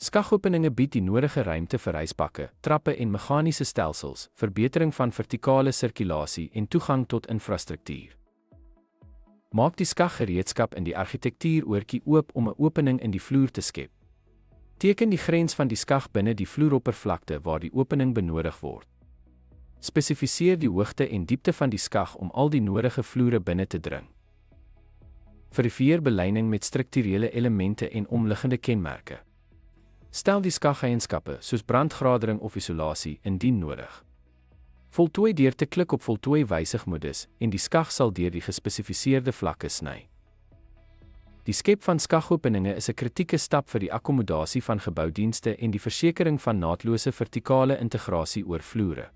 Skagopeninge bied die nodige ruimte vir reispakke, trappe en meganiese stelsels, verbetering van vertikale sirkulasie en toegang tot infrastruktuur. Maak die skaggereedskap in die argitektuuroortjie oop om 'n opening in die vloer te skep. Teken die grens van die skag binne die vloeroppervlakte waar die opening benodig word. Spesifiseer die hoogte en diepte van die skag om al die nodige vloere binne te dring. Verifieer beleining met strukturele elemente en omliggende kenmerke. Stel die skageienskappe soos brandgradering of isolasie indien nodig. Voltooi deur te klik op voltooi wysigmodus en die skag sal deur die gespesifiseerde vlakke sny. Die skep van skagopeninge is 'n kritieke stap vir die akkommodasie van geboudienste en die versekering van naatlose vertikale integrasie oor vloere.